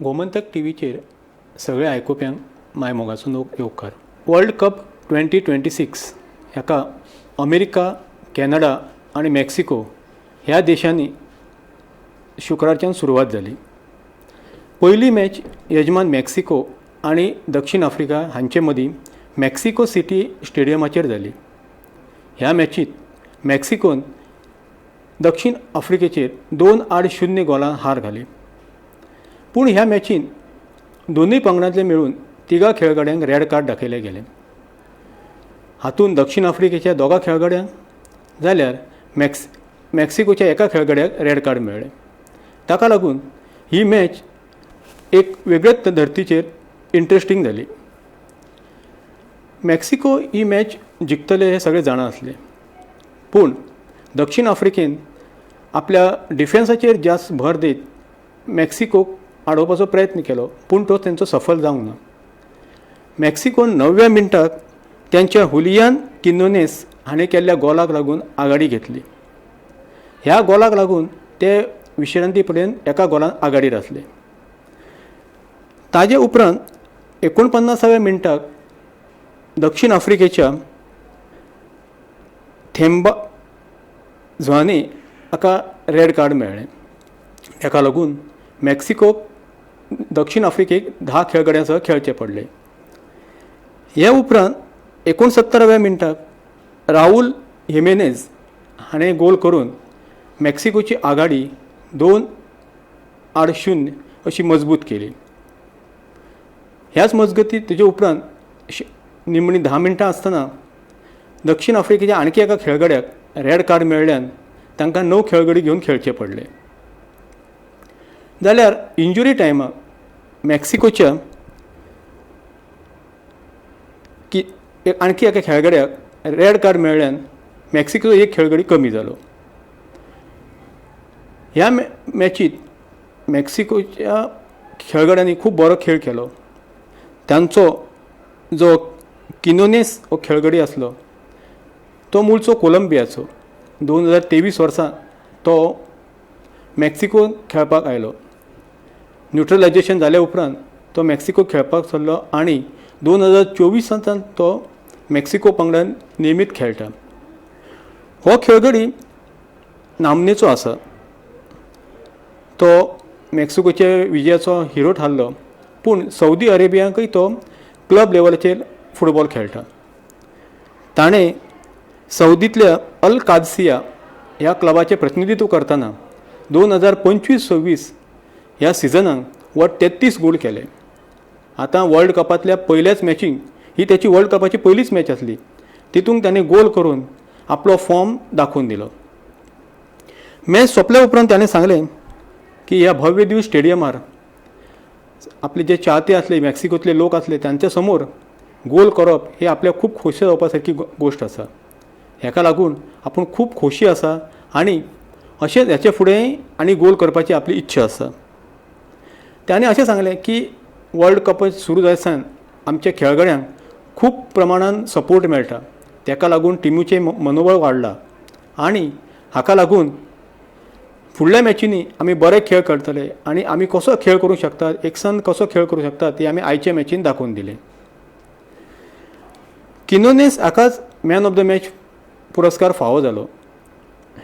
गोमंतक टीव्हीचेर सगळे आयकुप्यांक मायमोगाचो येवकार. World cup 2026 हेका अमेरिका, कॅनडा आणि मेक्सिको ह्या देशांनी शुक्रारच्यान सुरवात जाली. पयली मॅच यजमान मेक्सिको आणि दक्षिण आफ्रिका हांचे मदीं मेक्सिको सिटी स्टेडियमाचेर जाली. ह्या मॅचीत मेक्सिकोन दक्षिण आफ्रिकेचेर 2-0 गोलां हार घाली. पूण ह्या मॅचीन दोनूय पंगडांतले मेळून 3 खेळगड्यांक रेड कार्ड दाखयले गेले. हातूंत दक्षिण आफ्रिकेच्या 2 खेळगड्यांक जाल्यार मेक्सिकोच्या 1 खेळगड्याक रेड कार्ड मेळ्ळे. ताका लागून ही मॅच एक वेगळेच धर्तीचेर इंट्रस्टींग जाली. मेक्सिको ही मॅच जिखतले हे सगळे जाणा आसले, पूण दक्षिण आफ्रिकेन आपल्या डिफेन्साचेर जास्त भर दीत मेक्सिकोक आडोवपाचो प्रयत्न केलो, पूण तो तांचो सफल जावंक ना. मेक्सिकोन 9व्या मिनटाक त्यांच्या हुलियान किनोनेस हाणें केल्ल्या गोलाक लागून आघाडी घेतली. ह्या गोलाक लागून ते विश्रांती पर्यंत 1 गोलान आघाडीर आसले. ताजे उपरांत 49व्या मिनटाक दक्षिण आफ्रिकेच्या थेंबा झ्वाने हाका रेड कार्ड मेळ्ळें. ताका लागून मेक्सिकोक दक्षिण आफ्रिकेक 10 खेळगड्यांसह खेळचे पडले. ह्या उपरांत 69व्या मिनटाक राहुल हिमेनेज हाणें गोल करून मेक्सिकोची आघाडी 2-0 अशी मजबूत केली. ह्याच मजगतीत तेजे उपरांत निमणी 10 मिनटां आसतना दक्षिण आफ्रिकेच्या आणखी 1 खेळगड्याक रेड कार्ड मेळ्ळ्यान तांकां 9 खेळगडी घेवन खेळचे पडले. जाल्यार इंजुरी टायमाक मेक्सिकोच्या आणखी 1 खेळगड्याक रेड कार्ड मेळ्ळ्यान मेक्सिकोचो 1 खेळगडी कमी जालो. ह्या मॅचीत मेक्सिकोच्या खेळगड्यांनी खूब बरो खेळ केलो. तांचो जो किनोनेस हो खेळगडी आसलो तो मूळचो कोलंबियाचो. 2023 वर्सा तो मेक्सिकोन खेळपाक आयलो. न्यूट्रलायजेशन जाल्या उपरांत तो मेक्सिको खेळपाक सरलो आनी 2024 तो मेक्सिको पंगडान नियमीत खेळटा. हो खेळगडी नामनेचो आसा. तो मेक्सिकोच्या विजयाचो हिरो थारलो, पूण सौदी अरेबियाकय तो क्लब लेवलाचेर फुटबॉल खेळटा. ताणें सौदींतल्या अल कादसिया ह्या क्लबाचें प्रतिनिधित्व करतना 2025-26 ह्या सिजनाक 33 गोल केले. आतां वर्ल्ड कपांतल्या पयल्याच मॅचीक ही त्याची वर्ल्ड कपाची पयलीच मॅच आसली. तितूंत ताणें गोल करून आपलो फॉर्म दाखोवन दिलो. मॅच सोंपल्या उपरांत ताणें सांगलें की ह्या भव्य दिवस स्टेडियमार आपले जे चाहते आसले, मेक्सिकोतले लोक आसले, तांच्या समोर गोल करप हे आपल्याक खूब खोशी जावपा सारकी गोश्ट आसा. हेका लागून आपूण खूब खोशी आसा आनी अशेंच हेचे फुडें आनी गोल करपाची आपली इच्छा आसा. ताणें अशें सांगलें की वर्ल्ड कप सुरू जायसान आमच्या खेळगड्यांक खूब प्रमाणान सपोर्ट मेळटा. ताका लागून टिमीचें मनोबळ वाडलां आनी हाका लागून फुडल्या मॅचींनी आमी बरे खेळ करतले आनी आमी कसो खेळ करूंक शकतात, एकसंद कसो खेळ करूंक शकतात ती आमी आयच्या मॅचीन दाखोवन दिलें. किनोनेस हाकाच मॅन ऑफ द मॅच पुरस्कार फावो जालो.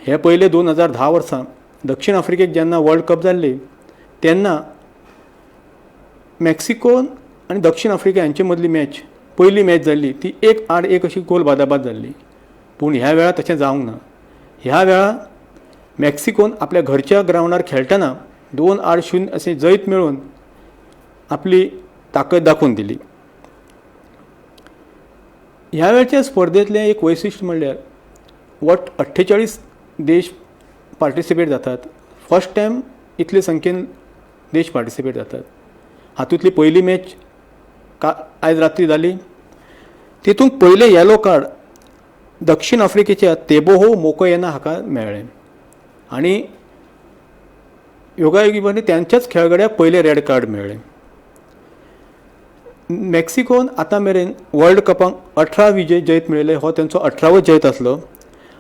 हे पयले 2010 वर्सा दक्षिण आफ्रिकेक जेन्ना वर्ल्ड कप जाल्ली तेन्ना मेक्सिकोन आनी दक्षिण आफ्रिका हांचे मदली मॅच पयली मॅच जाल्ली ती 1-1 अशी गोल बादाबाद जाल्ली. पूण ह्या वेळार तशें जावंक ना. ह्या वेळार मेक्सिकोन आपल्या घरच्या ग्रावंडार खेळटना 2-0 अशें जैत मेळोवन आपली ताकद दाखोवन दिली. ह्या वेळच्या स्पर्धेंतलें एक वैशिश्ट म्हणल्यार 48 देश पार्टिसिपेट जातात. फर्स्ट टायम इतले संख्येन देश पार्टिसिपेट जातात. हातूंतली पयली मॅच आयज रात्री जाली. तितूंत पयलें येलो कार्ड दक्षिण आफ्रिकेच्या तेबोहो मोकोयेना हाका मेळ्ळें आनी योगायोगीपणी त्यांच्याच खेळगड्याक पयलें रेड कार्ड मेळ्ळें. मेक्सिकोन आतां मेरेन वर्ल्ड कपांक 18 विजय जैत मेळयले. हो तांचो 18वो जैत आसलो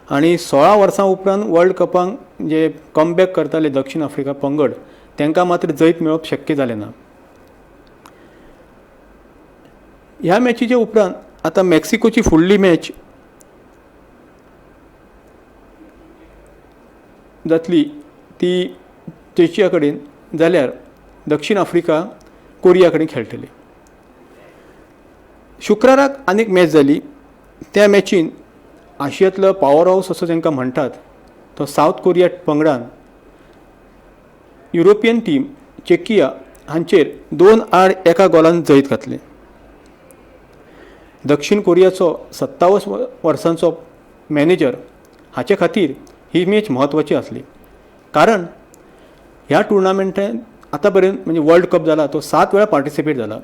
आनी 16 वर्सां उपरांत वर्ल्ड कपांक जे कमबॅक करताले दक्षिण आफ्रिका पंगड तांकां मात्र जैत मेळप शक्य जालें ना. ह्या मॅचीच्या उपरांत आतां मेक्सिकोची फुडली मॅच जातली ती चेचिया कडेन, जाल्यार दक्षिण आफ्रिका कोरिया कडेन खेळटली. शुक्राराक आनीक मॅच जाली. त्या मॅचीन आशियांतलो पॉवर हावस असो जांकां म्हणटात तो सावथ कोरिया पंगडान युरोपियन टीम चेकिया हांचेर 2-1 गोलान जैत घातलें. दक्षिण कोरियाचो 27 वर्सांचो मॅनेजर हाचे खातीर ही मॅच म्हत्वाची आसली. कारण ह्या टुर्नामेंटान आतां पर्यंत म्हणजे वर्ल्ड कप जाला तो 7 वेळा पार्टिसिपेट जाला.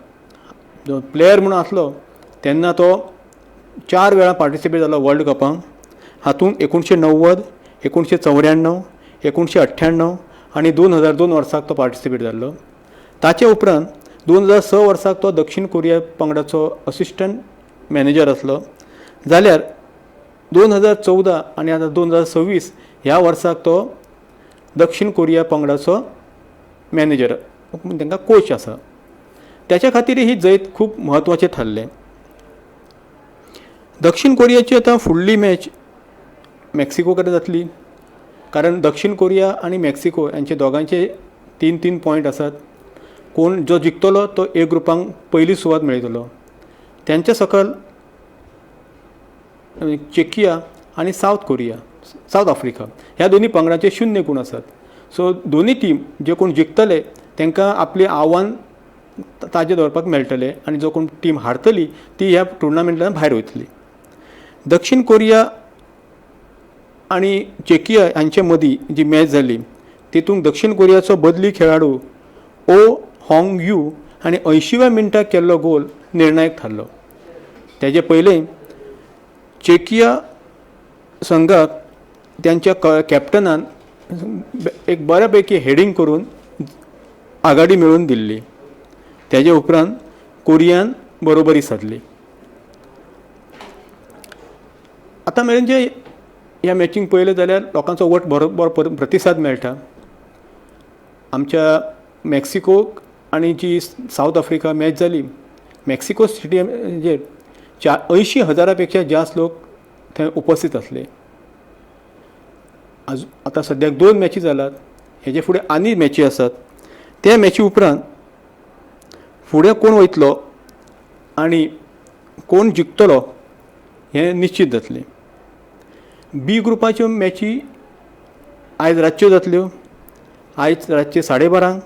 जो प्लेयर म्हणून आसलो तेन्ना तो 4 वेळा पार्टिसिपेट जालो वर्ल्ड कपांक. हातूंत 1990, 1994, 1998 आनी 2002 वर्साक तो पार्टिसिपेट जाल्लो. ताचे उपरांत 2006 वर्साक तो दक्षिण कोरिया पंगडाचो असिस्टंट मॅनेजर आसलो. जाल्यार 2014 आनी आतां 2026 ह्या वर्साक तो दक्षिण कोरिया पंगडाचो मॅनेजर तांकां कोच आसा. त्याच्या खातीर ही जैत खूब म्हत्वाचें थारलें. दक्षिण कोरियाची आतां फुडली मॅच मेक्सिको कडेन जातली. कारण दक्षिण कोरिया आनी मेक्सिको यांचे दोगांचे 3-3 पॉयंट आसात. कोण जो जिखतलो तो ए ग्रुपांक पयली सुवात मेळयतलो. त्यांच्या सकल चेकिया आनी सावथ आफ्रिका ह्या दोनी पंगडांचे 0 गुण आसात. सो दोनी टीम जे कोण जिखतले तांकां आपलें आव्हान ताजें दवरपाक मेळटलें आनी जो कोण टीम हारतली ती ह्या टुर्नामेंटान भायर वयतली. दक्षिण कोरिया आनी चेकिया हांचे मदीं जी मॅच जाली तितूंत दक्षिण कोरियाचो बदली खेळाडू ओ हॉंग यू हाणें 80व्या मिनटाक केल्लो गोल निर्णायक थारलो. तेजे पयलें चेकिया संघाक त्यांच्या कॅप्टनान एक बऱ्या पैकी हेडिंग करून आघाडी मेळोवन दिल्ली. तेजे उपरांत कोरियान बरोबरी साधली. आतां मेरेन जे ह्या मॅचीक पळयलें जाल्यार लोकांचो वट बरो प्रतिसाद मेळटा. आमच्या मेक्सिको आनी जी सावथ आफ्रिका मॅच जाली मेक्सिको स्टेडियमाचेर 80,000 पेक्षा जास्त लोक थंय उपस्थित आसले. आतां सद्याक 2 मॅची जाल्यात. हेजे फुडें आनी मॅची आसात. त्या मॅची उपरांत फुडें कोण वयतलो आनी कोण जिखतलो हें निश्चित जातलें. बी ग्रुपाच्यो मॅची आयज रातच्यो जातल्यो. आयज रातचे 12:30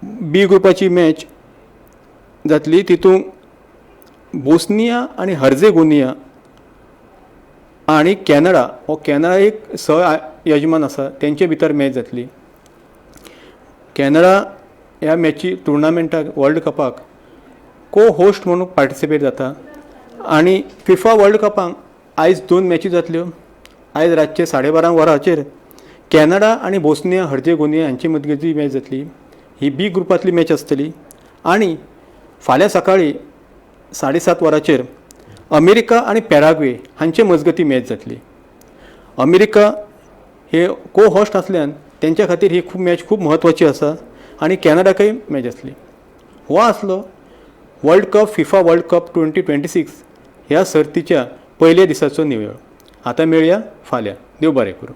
बी ग्रुपाची मॅच जातली. तितूंत बोस्निया आनी हर्जेगोनिया आनी कॅनडा एक यजमान आसा तेंचे भितर मॅच जातली. कॅनडा ह्या मॅची टुर्नामेंटाक वर्ल्ड कपाक को होस्ट म्हणून पार्टिसिपेट जाता. आनी फिफा वर्ल्ड कपांक आयज 2 मॅची जातल्यो. आयज रातचे 12:30 वरांचेर कॅनडा आनी बोस्निया हर्जेगोनिया हांचे मदली मॅच जातली. ही बी ग्रुपांतली मॅच आसतली. आनी फाल्यां सकाळीं 7:30 वरांचेर अमेरिका आनी पॅराग्वे हांचे मजगती मॅच जातली. अमेरिका हे को होस्ट आसल्यान तेंच्या खातीर ही मॅच खूब म्हत्वाची आसा आनी कॅनडाकय मॅच आसली. हो आसलो world cup FIFA world cup 2026 ह्या सर्तीच्या पयल्या दिसाचो निवळ. आतां मेळया फाल्यां. देव बरें करूं.